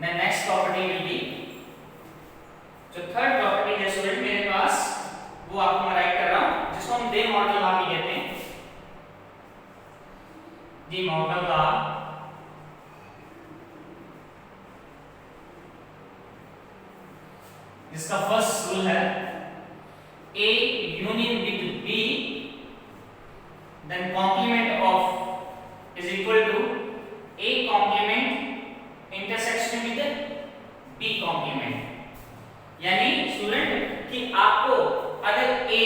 Then next property will be, जो third property है student मेरे पास, वो आपको मैं राइट कर रहा हूं, जिसको हम दे मॉडल लॉ भी कहते हैं। दी मॉडल लॉ, जिसका फर्स्ट रूल है A union with B, then complement of is equal to A complement intersection with B complement। यानी स्टूडेंट कि आपको अगर A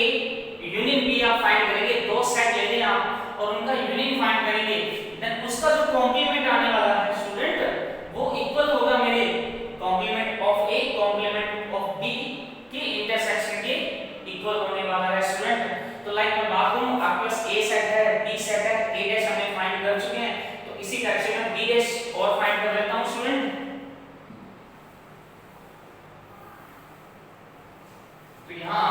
यूनियन B आप फाइंड करेंगे, दो सेट लेंगे आप और उनका यूनियन फाइंड करेंगे, देन उसका जो कॉम्प्लीमेंट आने वाला है स्टूडेंट वो इक्वल होगा मेरे complement of A complement of B के इंटरसेक्शन के इक्वल होने वाला है स्टूडेंट। तो लाइक मैं बात करूं, आपके पास A सेट है, B सेट है, A डैश हमने फाइंड कर चुके हैं, तो इसी तरह से मैं B डैश और फाइंड कर लेता हूं स्टूडेंट। तो यहां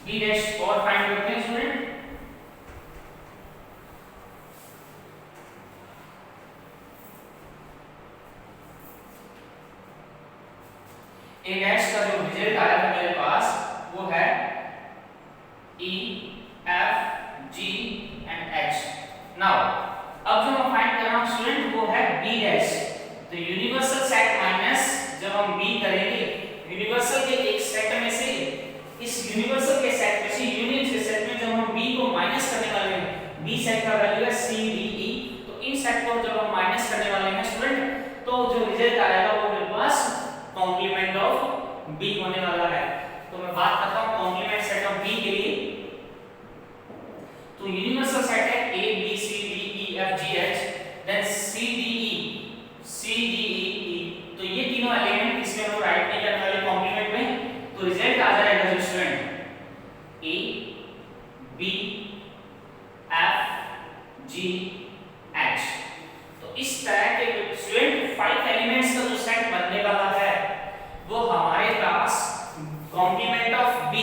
B डैश और फाइंड करते हैं स्टूडेंट। A डैश का जो रिजल्ट आया था मेरे पास वो है E, F, G and H। Now अब जो मैं फाइंड कर रहा हूं स्टूडेंट वो है B डैश। तो यूनिवर्सल सेट माइनस जब हम B करेंगे, यूनिवर्सल के एक सेट में से, इस यूनिवर्सल के सेट में से यूनियन के सेट में जब हम B को माइनस करने वाले हैं, B सेट का वैल्यू है C, D, E, तो इन सेट को जब हम माइनस करने वाले हैं स्टूडेंट, तो जो रिजल्ट आएगा वो मेरे पास कॉम्प्लीमेंट ऑफ B होने वाला है। तो मैं बात करता हूं कॉम्प्लीमेंट सेट ऑफ B के लिए। तो यूनिवर्सल सेट है A B C D E F G H, then C D E E, तो ये तीनों एलिमेंट इसमें हम राइट नहीं करने वाले कॉम्प्लीमेंट में, तो रिजल्ट आ जाएगा जो student A B F G H। तो इस तरह के स्टूडेंट 5 एलिमेंट्स का जो सेट बनने वाला है वो हमारे पास कॉम्प्लीमेंट ऑफ B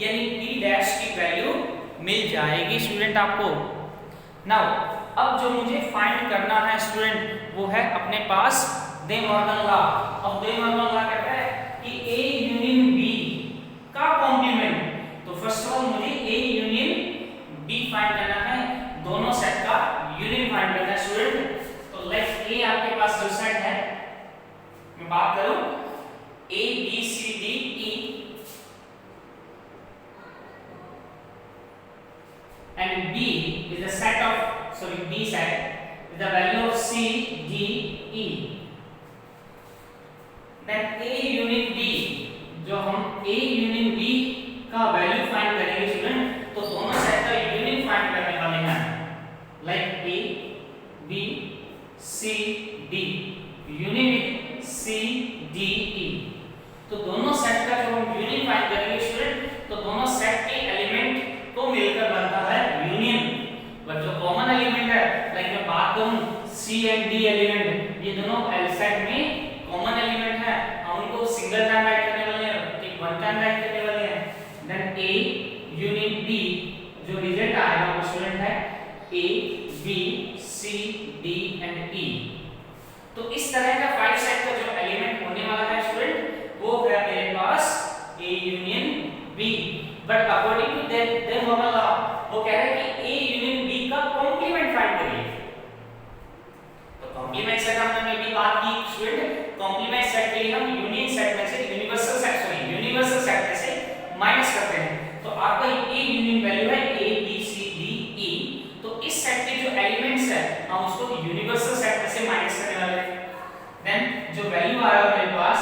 यानी B डैश की वैल्यू मिल जाएगी स्टूडेंट आपको। नाउ अब जो मुझे फाइंड करना है स्टूडेंट वो है अपने पास दे मॉर्गन लॉ। अब दे मॉर्गन लॉ कहता है कि A यूनियन B का कॉम्प्लीमेंट, तो फर्स्ट ऑफ ऑल मुझे A यूनियन B फाइंड करना है, दोनों सेट का यूनियन फाइंड करना है स्टूडेंट। तो लेट्स A आपके पास जो सेट है, मैं बात करूं A B C D E and B is the set of, sorry, B set with the value of C D E, then A union B, जो हम A union B का value find करेंगे student, तो दोनों set का union find करने वाले हैं, like A B C D union with C D E। तो दोनों सेट का जो हम यूनियन फाइंड करेंगे स्टूडेंट, तो दोनों सेट के एलिमेंट को मिलकर बनता है यूनियन। बट जो कॉमन एलिमेंट है, लाइक मैं बात करूं C एंड D एलिमेंट, ये दोनों एल सेट में कॉमन एलिमेंट है, हम उनको सिंगल टाइम राइट करने वाले हैं, एक वन टाइम राइट करने वाले हैं। देन A यूनियन B, जो रिजल्ट आएगा वो स्टूडेंट है A B C D and E। तो इस तरह का 5 सेट का जो एलिमेंट होने वाला है स्टूडेंट वो है मेरे पास A union B। But according to their model law वो कह रहे हैं कि A यूनियन B का कॉम्प्लीमेंट फाइंड करिए। तो कॉम्प्लीमेंट सेट हमने भी बात की स्टूडेंट, कॉम्प्लीमेंट सेट के लिए हम यूनियन सेट में से यूनिवर्सल सेट में से माइनस करते हैं। तो आपका A यूनियन वैल्यू है A B C D E, तो इस सेट के जो एलिमेंट्स है हम उसको यूनिवर्सल सेट में से माइनस करने वाले हैं। देन जो वैल्यू आ रहा है मेरे पास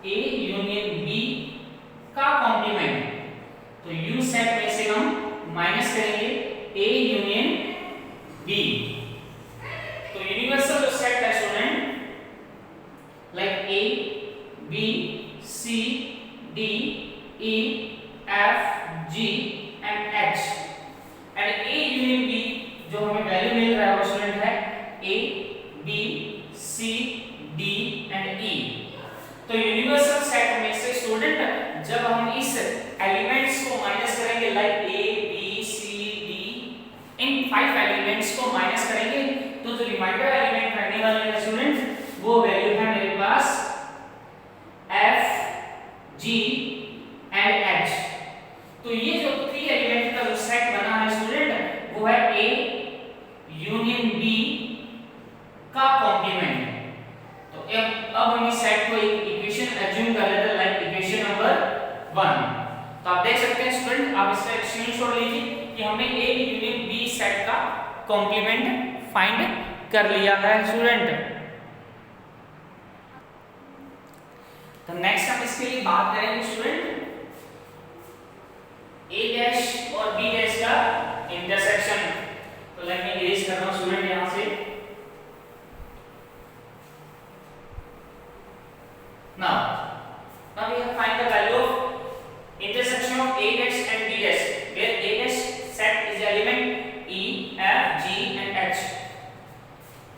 A यूनियन B का कॉम्प्लीमेंट, तो U सेट में से हम माइनस करेंगे A यूनियन B। तो यूनिवर्सल जो सेट है student, like A B C D E F G and H, and A union B जो हमें वैल्यू मिल रहा है वो स्टूडेंट है A B C D and E। तो यूनिवर्सल सेट में से स्टूडेंट जब हम इस एलिमेंट्स को माइनस करेंगे, like A B C D, in 5 elements को माइनस करेंगे, तो जो रिमाइंडर एलिमेंट रहने वाले हैं स्टूडेंट वो वैल्यू है मेरे पास छोड़ लीजिए कि हमने ए यूनियन बी सेट का कॉम्प्लीमेंट फाइंड कर लिया है स्टूडेंट। तो नेक्स्ट हम इसके लिए बात करेंगे स्टूडेंट ए डैश और बी डैश का इंटरसेक्शन। तो लेट मी इरेज कर रहा हूं स्टूडेंट यहां से। now we have find the value of intersection of a dash and b dash where a dash set is element e f g and h.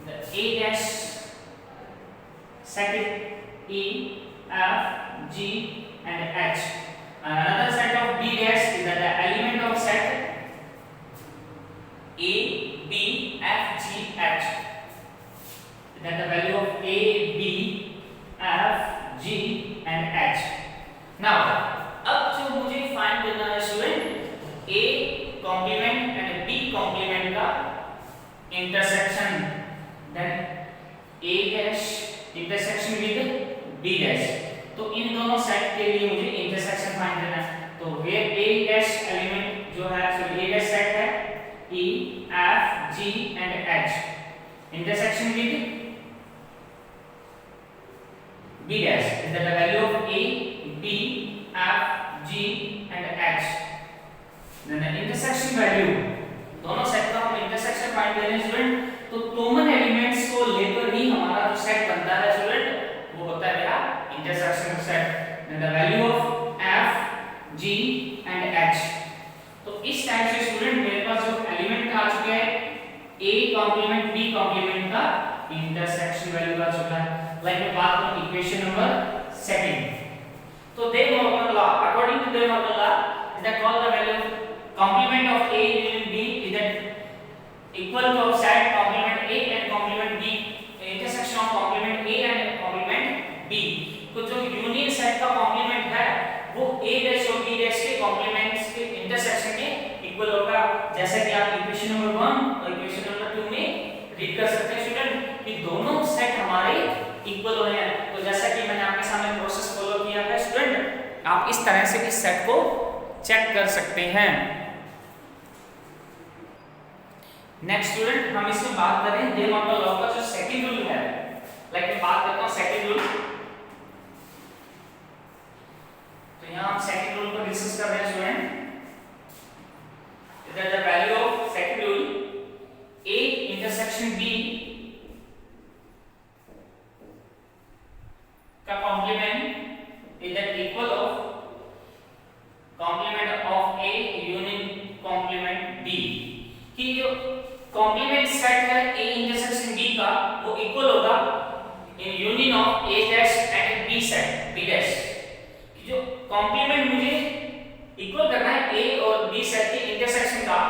The a dash set is e f g and h. Another set of b dash is the element of set a b f g h. That the value of a b f g and h. now अब जो मुझे find करना है student a complement and b complement का intersection, then a dash intersection with b dash. तो इन दोनों set के लिए मुझे इंटरसेक्शन फाइंड करना है। तो वेयर a डैश एलिमेंट जो है सो a डैश सेट है e f g and h, intersection with b dash is the value of a b f g and h. then the intersection value, दोनों set का हम intersection find करें student. तो common elements को लेकर ही हमारा जो सेट बनता है स्टूडेंट वो होता है मेरा intersection set. then the value of f g and h. तो इस टाइप से स्टूडेंट मेरे पास जो एलिमेंट आ चुके हैं a कॉम्प्लीमेंट b कॉम्प्लीमेंट का इंटरसेक्शन वैल्यू आ चुका है। लाइक मैं बात करूं इक्वेशन नंबर 2। तो De Morgan law, according to De Morgan law is that called the value complement of a union b is that equal to of set complement a and complement b, intersection of complement a and complement b। तो जो union set का complement है वो a dash और b dash के compliments के intersection के equal होगा, जैसा कि आप इक्वेशन नंबर 1 और इक्वेशन नंबर 2 में रीड कर सकते हैं स्टूडेंट कि दोनों सेट हमारे इक्वल हो रहे हैं। तो जैसा कि मैंने आपके सामने प्रोसेस फॉलो किया है स्टूडेंट, आप इस तरह से इस सेट को चेक कर सकते हैं। नेक्स्ट स्टूडेंट हम इसमें बात करें दे मॉर्गन लॉ का जो सेकंड रूल है। लाइक मैं बात करता हूं सेकंड रूल। तो यहां हम सेकंड रूल को डिस्कस कर रहे हैं student. That the value of second rule a intersection b का complement is that equal of complement of a union complement b। कि जो कॉम्प्लीमेंट सेट है a इंटरसेक्शन b का वो इक्वल होगा in union of a dash and b set b dash. कि जो complement मुझे इक्वल करना है a और b सेट के इंटरसेक्शन का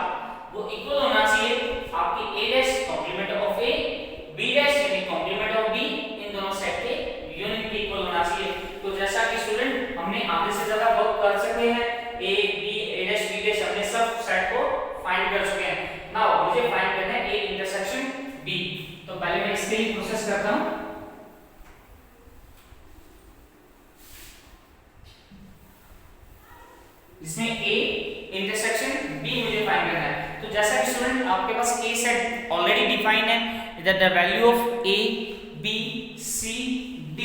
वो इक्वल होना चाहिए आपकी a dash complement of a b dash यानी कॉम्प्लीमेंट ऑफ b इन दोनों सेट के यूनियन के इक्वल होना चाहिए। तो जैसा कि स्टूडेंट हमने आधे से ज्यादा वर्क कर सकते हैं a b a dash b dash हमने सब सेट को फाइंड कर चुके हैं। नाउ मुझे फाइंड करना है a इंटरसेक्शन b। तो पहले मैं इसके लिए प्रोसेस करता हूं। इसमें a इंटरसेक्शन b मुझे फाइंड करना है। तो जैसा कि स्टूडेंट आपके पास a सेट ऑलरेडी डिफाइंड है that the value of a b c d।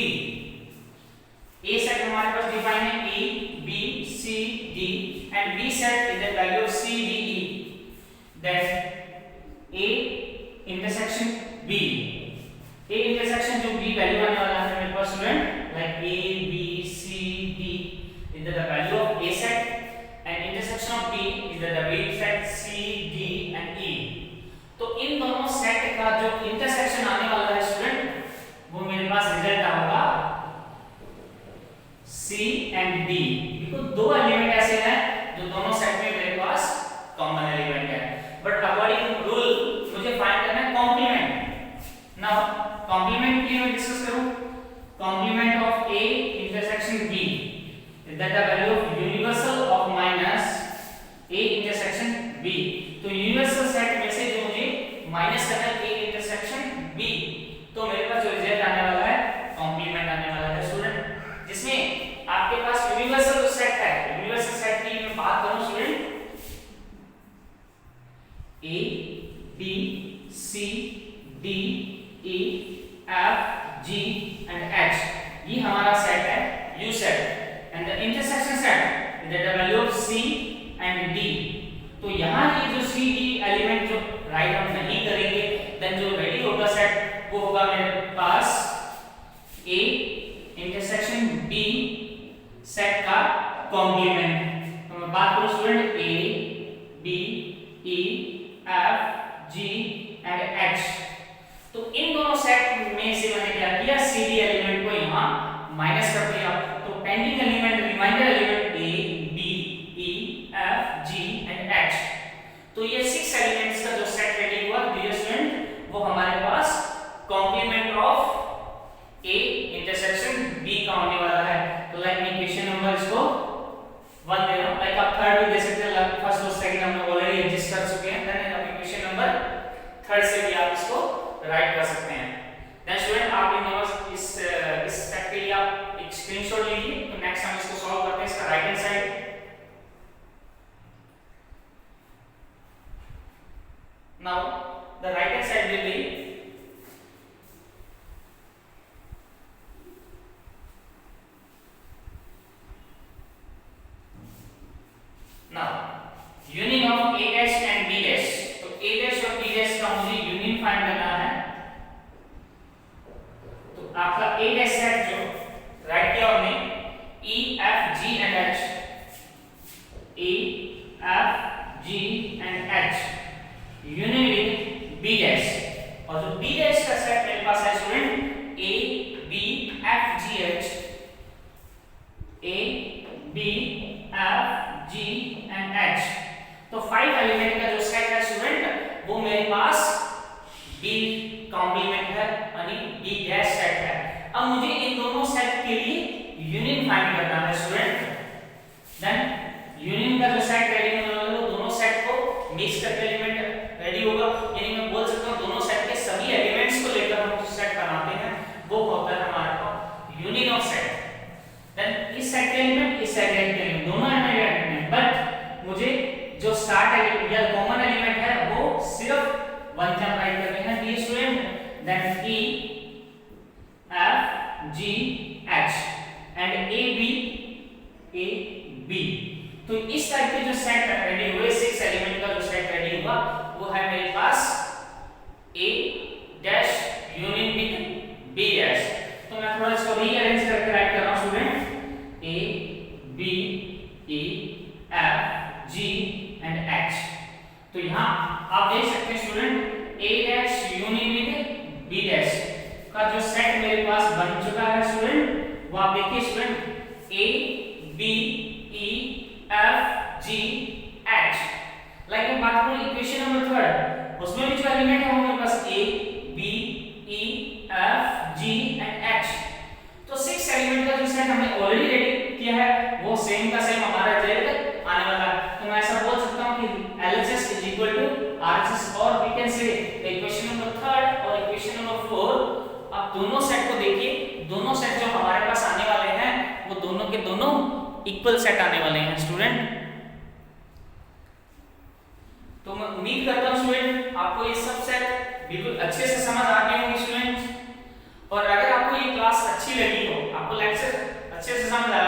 a set हमारे पास डिफाइन है a b c d and b set is the value of c d e। That a intersection b, a intersection जो b value आने वाला है मेरे पास student like a b c d is the value of a set and intersection of b is the weight set c d and e। तो इन दोनों set का जो इंटरसेक्शन आने वाला है स्टूडेंट वो मेरे पास रिजल्ट आएगा c and d। बिकॉज़ दो एलिमेंट ऐसे हैं जो दोनों सेट में मेरे पास कॉमन एलिमेंट है। बट अकॉर्डिंग टू रूल मुझे फाइंड करना है कॉम्प्लीमेंट। नाउ कॉम्प्लीमेंट की मैं डिस्कस करूं, complement of a intersection b is that the value of universal of minus a intersection b। तो यूनिवर्सल सेट में से जो मुझे माइनस करना है a इंटरसेक्शन b, तो मेरे पास जो रिजल्ट आने वाला है कॉम्प्लीमेंट आने वाला है स्टूडेंट, जिसमें आपके पास यूनिवर्सल सेट है। यूनिवर्सल सेट की मैं बात करूं स्टूडेंट and H, ये हमारा सेट है U set, and the intersection set with the value of C and D। तो यहाँ ये जो C D एलिमेंट जो राइट हम नहीं करेंगे, देन जो रेडी होगा सेट वो होगा मेरे पास A इंटरसेक्शन B सेट का कॉम्प्लीमेंट। तो मैं बात करूं student A B E F G and H, तो इन दोनों सेट में से मैंने क्या किया, C D एलिमेंट को यहाँ माइनस कर दिया, तो pending element remainder element A B E F G and H, तो ये 6 एलिमेंट्स का जो सेट रेडी हुआ डियर स्टूडेंट वो हमारे पास complement of A intersection B का होने वाला है। तो लाइक मैं इक्वेशन नंबर इसको 1 दे रहा हूं, लाइक आप थर्ड भी दे सकते हैं, लाइक फर्स्ट और सेकंड हमने ऑलरेडी एडजस्ट कर चुके हैं, देन आप इक्वेशन नंबर थर्ड से भी आप इसको राइट कर सकते हैं। देन स्टूडेंट आप इन दोनों इस सेट के लिए आप एक स्क्रीनशॉट लीजिए। तो नेक्स्ट हम इसको सॉल्व करते हैं, इसका right hand side. Now the right hand side will be now union of A dash and B dash। तो A dash और B dash का मुझे यूनियन फाइंड करना है। तो आपका A dash सेट जो राइट किया हमने E F G and H, E F G and H union with B dash, और जो B dash का सेट मेरे पास है student A B F G H, A B F G and H, तो 5 element का जो सेट है student वो मेरे पास B कॉम्प्लीमेंट है, यानी B डैश सेट है। अब मुझे इन दोनों सेट के लिए यूनियन फाइंड करना है स्टूडेंट। देन यूनियन का जो सेट रेडी होने वाला है दोनों सेट को मिक्स करके एलिमेंट रेडी होगा, यानी मैं बोल सकता हूं दोनों सेट के सभी एलिमेंट्स को लेकर हम जो सेट बनाते हैं वो होता है हमारे पास यूनियन ऑफ सेट। देन इस सेट के एलिमेंट इस सेट के एलिमेंट दोनों एलिमेंट, बट मुझे जो स्टार्ट एलिमेंट या कॉमन एलिमेंट है वो सिर्फ वन टर्म राइट करने हैं the student. Then E F G H and A B। तो इस टाइप के जो सेट रेडी हुए 6 एलिमेंट का जो सेट रेडी हुआ वो है मेरे पास A dash union with B dash. तो मैं थोड़ा इसको रीअरेंज करके राइट कर रहा हूं student A B E F G and H। तो यहाँ आप देख सकते हैं student A dash union with B dash का जो सेट मेरे पास बन चुका है स्टूडेंट, वो आप देखिए student A B E F G H। Like मैं बात करूं इक्वेशन नंबर थर्ड, उसमें भी जो एलिमेंट है वो मेरे पास A B E F G and H। तो 6 एलिमेंट का जो सेट हमने ऑलरेडी रेडी किया है वो सेम का सेम हमारा रिजल्ट आने वाला है। तो मैं ऐसा बोल सकता हूं कि LHS is equal to RHS, और we can say the equation number third और इक्वेशन नंबर 4। आप दोनों सेट को देखिए, दोनों सेट जो हमारे पास आने वाले हैं वो दोनों के दोनों इक्वल सेट आने वाले हैं स्टूडेंट। तो मैं उम्मीद करता हूं स्टूडेंट आपको ये सब सेट बिल्कुल अच्छे से समझ आ गए होंगे स्टूडेंट। और अगर आपको ये क्लास अच्छी लगी हो, आपको लेक्चर अच्छे से समझ आया